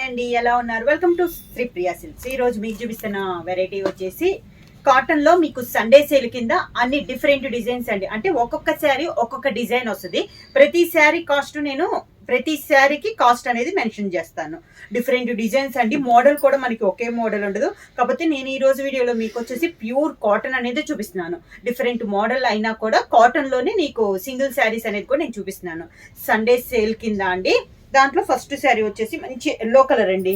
అండి, ఎలా ఉన్నారు? Welcome to Shri Priya Silks. ఈ రోజు మీకు చూపిస్తున్న వెరైటీ వచ్చేసి కాటన్ లో మీకు సండే సేల్ కింద అన్ని డిఫరెంట్ డిజైన్స్ అండి. అంటే ఒక్కొక్క శారీ ఒక్కొక్క డిజైన్ వస్తుంది. ప్రతి శారీ కాస్ట్ నేను ప్రతి శారీకి కాస్ట్ అనేది మెన్షన్ చేస్తాను. డిఫరెంట్ డిజైన్స్ అండి. మోడల్ కూడా మనకి ఒకే మోడల్ ఉండదు. కాకపోతే నేను ఈ రోజు వీడియోలో మీకు వచ్చేసి ప్యూర్ కాటన్ అనేది చూపిస్తున్నాను. డిఫరెంట్ మోడల్ అయినా కూడా కాటన్ లోనే నీకు సింగిల్ శారీస్ అనేది కూడా నేను చూపిస్తున్నాను. సండే సేల్ కింద అండి. దాంట్లో ఫస్ట్ శారీ వచ్చేసి మంచి ఎల్లో కలర్ అండి.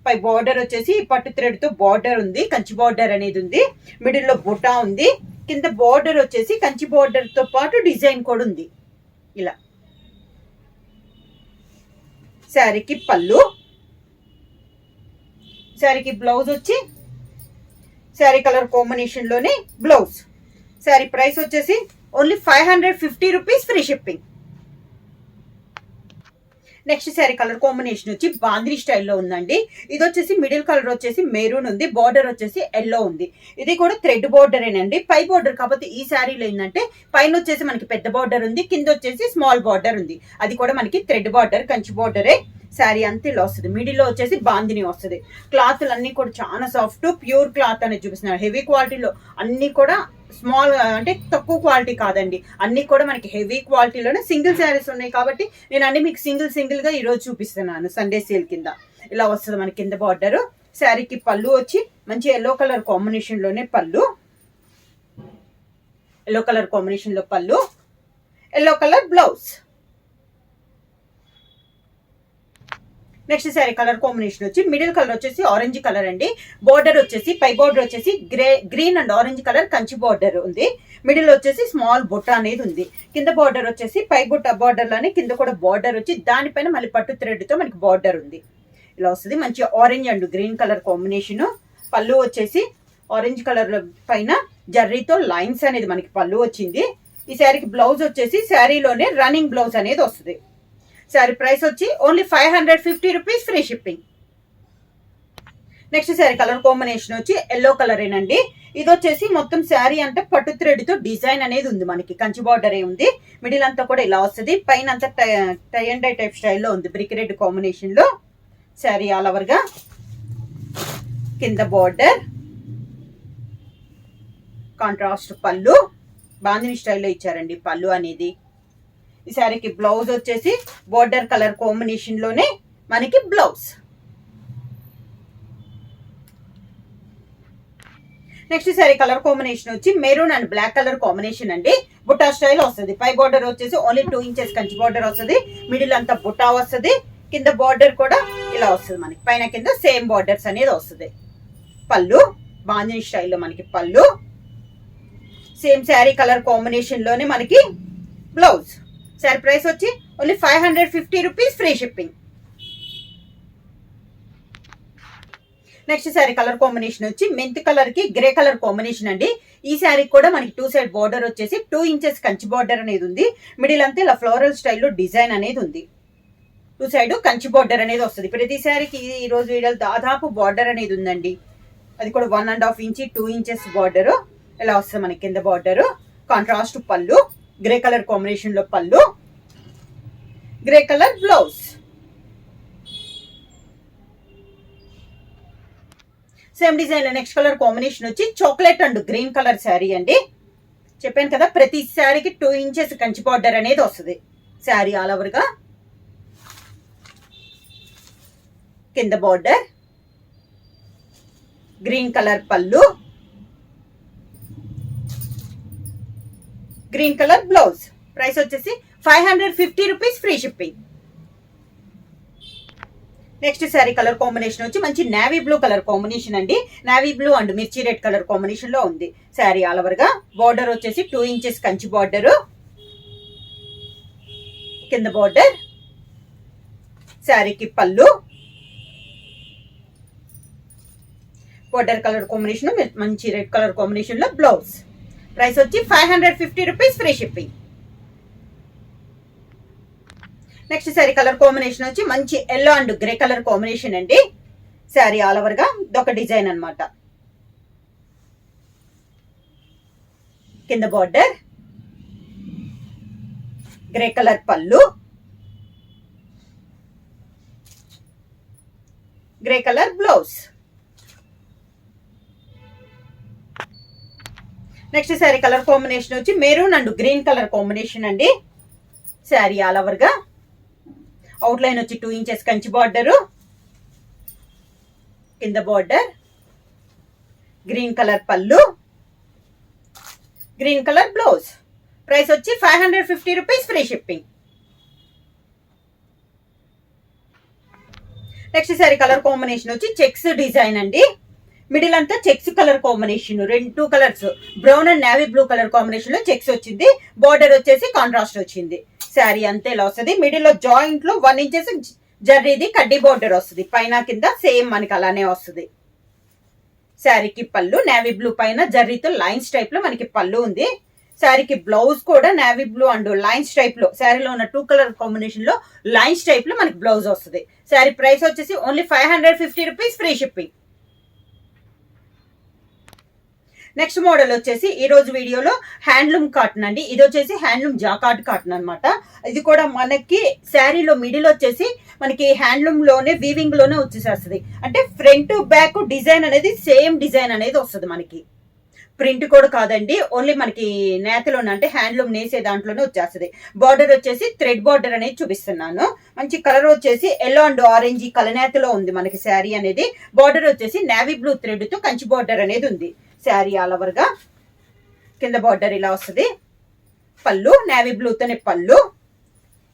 పై బార్డర్ వచ్చేసి పట్టు థ్రెడ్ తో బార్డర్ ఉంది, కంచి బార్డర్ అనేది ఉంది. మిడిల్ లో బుటా ఉంది. కింద బార్డర్ వచ్చేసి కంచి బార్డర్ తో పాటు డిజైన్ కూడా ఉంది. ఇలా శారీకి పళ్ళు, శారీకి బ్లౌజ్ వచ్చి శారీ కలర్ కాంబినేషన్ లోనే బ్లౌజ్. శారీ ప్రైస్ వచ్చేసి only 550 rupees, free shipping. Next sari colour combination వచ్చి బాంద్రీ స్టైల్లో ఉందండి. ఇది వచ్చేసి మిడిల్ కలర్ వచ్చేసి మెరూన్ ఉంది, బార్డర్ వచ్చేసి ఎల్లో ఉంది. ఇది కూడా థ్రెడ్ బార్డరేనండి, పై బార్డర్. కాకపోతే ఈ శారీలో ఏంటంటే పైన వచ్చేసి మనకి పెద్ద బార్డర్ ఉంది, కింద వచ్చేసి స్మాల్ బార్డర్ ఉంది. అది కూడా మనకి థ్రెడ్ బార్డర్, కంచి బార్డరే. శారీ అంతా ఇలా వస్తుంది. మిడిల్ లో వచ్చేసి బాందిని వస్తుంది. క్లాత్లు అన్ని కూడా చాలా సాఫ్ట్ ప్యూర్ క్లాత్ అనేది చూపిస్తున్నారు. హెవీ క్వాలిటీలో అన్ని కూడా స్మాల్ అంటే తక్కువ క్వాలిటీ కాదండి, అన్ని కూడా మనకి హెవీ క్వాలిటీలోనే సింగిల్ శారీస్ ఉన్నాయి. కాబట్టి నేను అన్ని మీకు సింగిల్ గా ఈరోజు చూపిస్తున్నాను. సండే సేల్ కింద ఇలా వస్తుంది మనకి కింద బార్డర్. శారీకి పళ్ళు వచ్చి మంచి ఎల్లో కలర్ కాంబినేషన్ లోనే పళ్ళు, ఎల్లో కలర్ కాంబినేషన్ లో పళ్ళు, yellow colour blouse. Next sari colour combination వచ్చి మిడిల్ కలర్ వచ్చేసి ఆరెంజ్ కలర్ అండి. బార్డర్ వచ్చేసి పై బార్డర్ వచ్చేసి green and orange colour Kanchi border ఉంది. మిడిల్ వచ్చేసి స్మాల్ బుట్ట అనేది ఉంది. కింద బార్డర్ వచ్చేసి పై బుట్ట బార్డర్ లోనే కింద కూడా బార్డర్ వచ్చి దానిపైన మళ్ళీ పట్టు థ్రెడ్ తో మనకి బార్డర్ ఉంది. ఇలా వస్తుంది. మంచి orange and green colour combination. పళ్ళు వచ్చేసి ఆరెంజ్ కలర్ పైన జర్రీతో లైన్స్ అనేది మనకి పళ్ళు వచ్చింది. ఈ శారీకి బ్లౌజ్ వచ్చేసి శారీలోనే రన్నింగ్ బ్లౌజ్ అనేది వస్తుంది. శారీ ప్రైస్ వచ్చి only 550 rupees, free shipping. Next sari colour combination వచ్చి ఎల్లో కలర్ ఏనండి. ఇది వచ్చేసి మొత్తం శారీ అంటే పట్టు థ్రెడ్ తో డిజైన్ అనేది ఉంది. మనకి కంచి బార్డర్ ఏ ఉంది. మిడిల్ అంతా కూడా ఇలా వస్తుంది. పైన అంతా టై అండ్ డై టైప్ స్టైల్లో ఉంది, బ్రిక్ రెడ్ కాంబినేషన్ లో. శారీ ఆల్ ఓవర్ గా కింద బార్డర్, కాంట్రాస్ట్ పళ్ళు, బాందిని స్టైల్లో ఇచ్చారండి పళ్ళు అనేది. ఈ శారీకి బ్లౌజ్ వచ్చేసి బార్డర్ కలర్ కాంబినేషన్ లోనే మనకి blouse. Next sari colour combination వచ్చి maroon and black colour combination అండి. బుట్టా స్టైల్ వస్తుంది. పై బార్డర్ వచ్చేసి ఓన్లీ 2 ఇంచెస్ కంచి బార్డర్ వస్తుంది. మిడిల్ అంతా బుట్టా వస్తుంది. కింద బార్డర్ కూడా ఇలా వస్తుంది. మనకి పైన కింద సేమ్ బార్డర్స్ అనేది వస్తుంది. పళ్ళు బాందిని స్టైల్లో మనకి పళ్ళు. సేమ్ శారీ కలర్ కాంబినేషన్ లోనే మనకి బ్లౌజ్. శారీ ప్రైస్ వచ్చి only 550 rupees, free shipping. Next sari colour combination వచ్చి మెంత్ కలర్ కి గ్రే కలర్ కాంబినేషన్ అండి. ఈ శారీ కూడా మనకి 2 సైడ్ బార్డర్ వచ్చేసి 2 ఇంచెస్ కంచి బార్డర్ అనేది ఉంది. మిడిల్ అంతా ఇలా ఫ్లోరల్ స్టైల్లో డిజైన్ అనేది ఉంది. 2 సైడ్ కంచి బార్డర్ అనేది వస్తుంది. ప్రతి శారీకి ఈ రోజు వీడియో దాదాపు బార్డర్ అనేది ఉందండి. అది కూడా 1.5 ఇంచ్ 2 ఇంచెస్ బార్డర్ ఇలా వస్తుంది మనకి కింద బార్డర్. కాంట్రాస్ట్ పళ్ళు, గ్రే కలర్ కాంబినేషన్ లో పళ్ళు, grey colour blouse. Same design లో నెక్స్ట్ కలర్ కాంబినేషన్ వచ్చి chocolate and green colour sari అండి. చెప్పాను కదా ప్రతి శారీకి 2 ఇంచెస్ కంచి బార్డర్ అనేది వస్తుంది. శారీ ఆల్ ఓవర్ గా కింద బార్డర్, గ్రీన్ కలర్ పళ్ళు, గ్రీన్ కలర్ బ్లౌజ్. ప్రైస్ వచ్చేసి 550 rupees, free shipping. Next sari colour combination వచ్చి మంచి నేవీ బ్లూ కలర్ కాంబినేషన్ అండి. నేవీ బ్లూ అండ్ మిర్చి రెడ్ కలర్ కాంబినేషన్ లో ఉంది. శారీ ఆల్ ఓవర్ గా బార్డర్ వచ్చేసి 2 ఇంచెస్ కంచి బార్డర్, కింద బార్డర్. శారీకి పళ్ళు, బార్డర్ కలర్ కాంబినేషన్ మంచి రెడ్ కలర్ కాంబినేషన్ లో బ్లౌజ్. ప్రైస్ వచ్చి 550 rupees, free shipping. Next sari colour combination వచ్చి మంచి yellow and grey colour combination అండి. శారీ ఆల్ ఓవర్ గా ఇదొక డిజైన్ అన్నమాట. కింద బార్డర్, గ్రే కలర్ పళ్ళు, grey colour blouse. Next sari colour combination వచ్చి maroon and green colour combination అండి. శారీ ఆల్ ఓవర్ గా అవుట్ లైన్ వచ్చి 2 ఇంచెస్ కంచి బార్డర్, కింద బార్డర్, గ్రీన్ కలర్ పళ్ళు, గ్రీన్ కలర్ బ్లౌజ్. ప్రైస్ వచ్చి 550 rupees, free shipping. Next sari colour combination వచ్చి checks design అండి. Middle అంతా checks colour combination, 2 colours brown and navy blue colour combination లో checks వచ్చింది. Border వచ్చేసి కాంట్రాస్ట్ వచ్చింది. శారీ అంతే ఇలా వస్తుంది. మిడిల్ లో జాయింట్ లో 1 ఇంచెస్ జర్రీది కడ్డీ బార్డర్ వస్తుంది. పైన కింద సేమ్ మనకి అలానే వస్తుంది. శారీకి పళ్ళు నేవీ బ్లూ పైన జర్రీతో లైన్స్ టైప్ లో మనకి పళ్ళు ఉంది. శారీకి బ్లౌజ్ కూడా navy blue and lines type లో, శారీలో ఉన్న 2 కలర్ కాంబినేషన్ లో లైన్స్ టైప్ లో మనకి బ్లౌజ్ వస్తుంది. శారీ ప్రైస్ వచ్చేసి only 550 rupees, free shipping. Next model వచ్చేసి ఈ రోజు వీడియోలో హ్యాండ్లూమ్ కాటన్ అండి. ఇది వచ్చేసి హ్యాండ్లూమ్ జాకార్డ్ కాటన్ అనమాట. ఇది కూడా మనకి శారీలో మిడిల్ వచ్చేసి మనకి హ్యాండ్లూమ్ లోనే వీవింగ్ లోనే వచ్చేసేస్తుంది. అంటే ఫ్రంట్ బ్యాక్ డిజైన్ అనేది సేమ్ డిజైన్ అనేది వస్తుంది. మనకి ప్రింట్ కూడా కాదండి, ఓన్లీ మనకి నేతలోనే అంటే హ్యాండ్లూమ్ నేసే దాంట్లోనే వచ్చేస్తుంది. బార్డర్ వచ్చేసి థ్రెడ్ బార్డర్ అనేది చూపిస్తున్నాను. మంచి కలర్ వచ్చేసి ఎల్లో అండ్ ఆరెంజ్ కలనేతలో ఉంది మనకి శారీ అనేది. బార్డర్ వచ్చేసి నేవీ బ్లూ థ్రెడ్ తో కంచి బార్డర్ అనేది ఉంది. శారీ ఆల్ ఓవర్ గా కింద బార్డర్ ఇలా వస్తుంది. పళ్ళు నేవీ బ్లూతోనే పళ్ళు.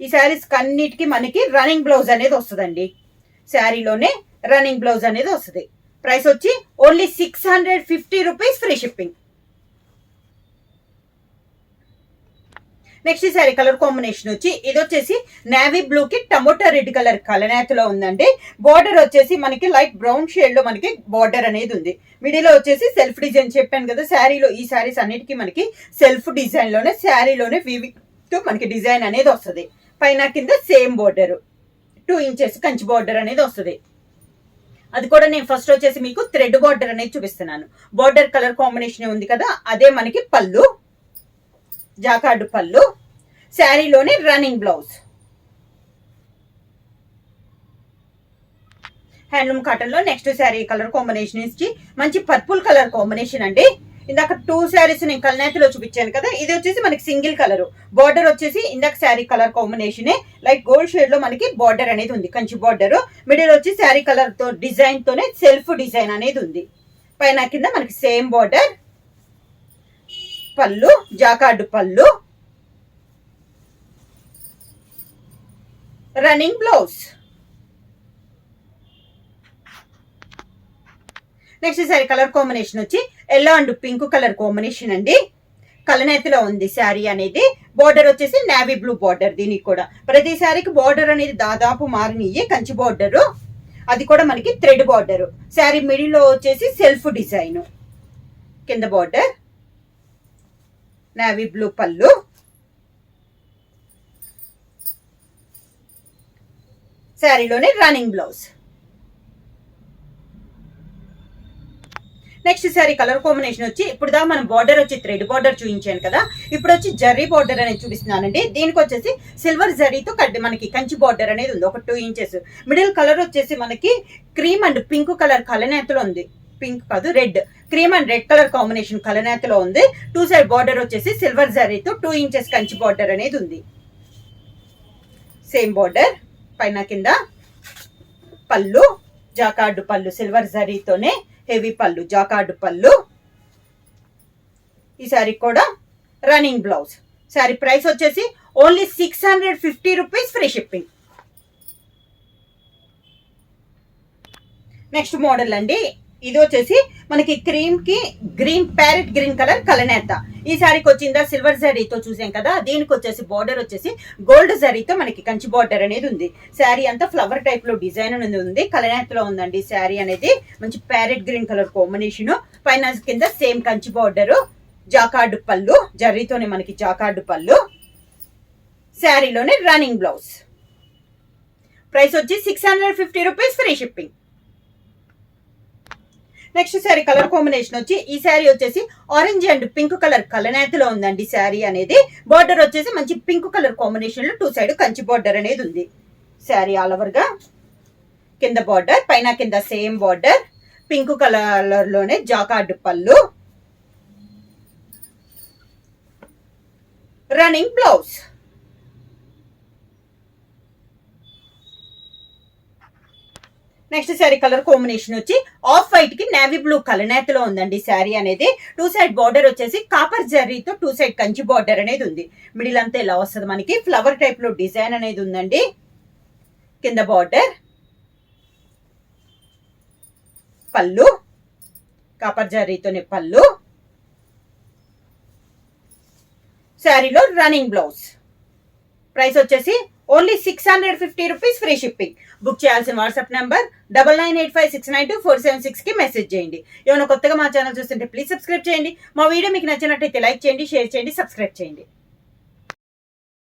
ఈ శారీస్ అన్నిటికీ మనకి రన్నింగ్ బ్లౌజ్ అనేది వస్తుందండి. శారీలోనే రన్నింగ్ బ్లౌజ్ అనేది వస్తుంది. ప్రైస్ వచ్చి only 650 rupees, free shipping. Next sari colour combination వచ్చి ఇది వచ్చేసి నేవీ బ్లూ కి టమోటా రెడ్ కలర్ కలనేతలో ఉందండి. బార్డర్ వచ్చేసి మనకి లైట్ బ్రౌన్ షేడ్ లో మనకి బార్డర్ అనేది ఉంది. మిడిల్ లో వచ్చేసి సెల్ఫ్ డిజైన్ చెప్పాను కదా శారీలో. ఈ శారీస్ అన్నిటికీ మనకి సెల్ఫ్ డిజైన్ లోనే శారీలోనే వీవింగ్ తో మనకి డిజైన్ అనేది వస్తుంది. పైన కింద same border 2 inches Kanchi border అనేది వస్తుంది. అది కూడా నేను ఫస్ట్ వచ్చేసి మీకు థ్రెడ్ బార్డర్ అనేది చూపిస్తున్నాను. బార్డర్ కలర్ కాంబినేషన్ ఉంది కదా, అదే మనకి పళ్ళు, జాకార్డ్ పళ్ళు. శారీలోనే రన్నింగ్ బ్లౌజ్. హ్యాండ్లూమ్ కాటన్ లో నెక్స్ట్ శారీ కలర్ కాంబినేషన్ ఇచ్చి మంచి పర్పుల్ కలర్ కాంబినేషన్ అండి. ఇందాక 2 శారీస్ నేను కల్నేతిలో చూపించాను కదా, ఇది వచ్చేసి మనకి సింగిల్ కలర్. బార్డర్ వచ్చేసి ఇందాక sari colour combination light gold shade లో మనకి బార్డర్ అనేది ఉంది, కంచి బార్డర్. మిడిల్ వచ్చి శారీ కలర్ తో డిజైన్ తోనే సెల్ఫ్ డిజైన్ అనేది ఉంది. పైన కింద మనకి సేమ్ బార్డర్, పళ్ళు జాకార్డ్ పళ్ళు, running blouse. Next sari colour combination వచ్చి yellow and pink colour combination అండి. కలనేతిలో ఉంది శారీ అనేది. బార్డర్ వచ్చేసి నేవీ బ్లూ బార్డర్. దీనికి కూడా ప్రతి శారీకి బార్డర్ అనేది దాదాపు మారినయే కంచి బార్డర్. అది కూడా మనకి థ్రెడ్ బార్డర్. శారీ మిడిల్ లో వచ్చేసి సెల్ఫ్ డిజైన్, కింద బార్డర్, నేవీ బ్లూ పళ్ళు, శారీలోనే running blouse. Next sari colour combination వచ్చి ఇప్పుడు దాకా మనం బార్డర్ వచ్చి థ్రెడ్ బార్డర్ చూపించాను కదా, ఇప్పుడు వచ్చి జర్రీ బార్డర్ అనేది చూపిస్తున్నానండి. దీనికి వచ్చేసి సిల్వర్ జరీతో మనకి కంచి బార్డర్ అనేది ఉంది, ఒక 2 ఇంచెస్. మిడిల్ కలర్ వచ్చేసి మనకి క్రీమ్ అండ్ పింక్ కలర్ కలనేతలో ఉంది. పింక్ కాదు, red, cream and red colour combination కలనేతలో ఉంది. 2 సైడ్ బార్డర్ వచ్చేసి సిల్వర్ జరీతో 2 ఇంచెస్ కంచి బార్డర్ అనేది ఉంది. సేమ్ బార్డర్, పైన కింద పళ్ళు జాకార్డ్ పళ్ళు, సిల్వర్ జరీతోనే హెవీ పళ్ళు, జాకార్డ్ పళ్ళు. ఈ శారీ కూడా రన్నింగ్ బ్లౌజ్. శారీ ప్రైస్ వచ్చేసి only 650 rupees, free shipping. Next model అండి. ఇది వచ్చేసి మనకి క్రీమ్ కి గ్రీన్, ప్యారెట్ గ్రీన్ కలర్ కలనేత. ఈ శారీకి వచ్చిందా సిల్వర్ జరీతో చూసాం కదా, దీనికి వచ్చేసి బార్డర్ వచ్చేసి గోల్డ్ జరీతో మనకి కంచి బార్డర్ అనేది ఉంది. శారీ అంతా ఫ్లవర్ టైప్ లో డిజైన్ అనేది ఉంది, కలనేతలో ఉందండి. శారీ అనేది మంచి ప్యారెట్ గ్రీన్ కలర్ కాంబినేషన్. పైన కింద సేమ్ కంచి బార్డర్, జాకార్డ్ పళ్ళు, జరీతోనే మనకి జాకార్డ్ పళ్ళు. శారీలోనే రన్నింగ్ బ్లౌజ్. ప్రైస్ వచ్చి 650 rupees, free shipping. Next sari colour combination వచ్చి ఈ శారీ వచ్చేసి ఆరెంజ్ అండ్ పింక్ కలర్ కలనేతలో ఉందండి. శారీ అనేది బార్డర్ వచ్చేసి మంచి పింక్ కలర్ కాంబినేషన్ లో 2 సైడ్ కంచి బార్డర్ అనేది ఉంది. శారీ ఆల్ ఓవర్ గా కింద బార్డర్, పైన కింద సేమ్ బార్డర్, పింక్ కలర్ లోనే జాకార్డ్ పళ్ళు, running blouse. Next sari colour combination వచ్చి ఆఫ్ వైట్ కి నేవీ బ్లూ కలనేతలో ఉందండి శారీ అనేది. 2 సైడ్ బార్డర్ వచ్చేసి కాపర్ జరీతో 2 సైడ్ కంచి బార్డర్ అనేది ఉంది. మిడిల్ అంతా ఇలా వస్తుంది మనకి. ఫ్లవర్ టైప్ లో డిజైన్ అనేది ఉందండి. కింద బార్డర్, పళ్ళు కాపర్ జరీతోనే పళ్ళు, శారీలో రన్నింగ్ బ్లౌజ్. ప్రైస్ వచ్చేసి only 650 rupees, free shipping. Book చేయాల్సిన వాట్సాప్ నెంబర్ 9985692476 కి మెసేజ్ చేయండి. ఏమైనా కొత్తగా మా ఛానల్ చూస్తుంటే ప్లీజ్ సబ్స్క్రైబ్ చేయండి. మా వీడియో మీకు నచ్చినట్టయితే లైక్ చేయండి, షేర్ చేయండి, సబ్స్క్రైబ్ చేయండి.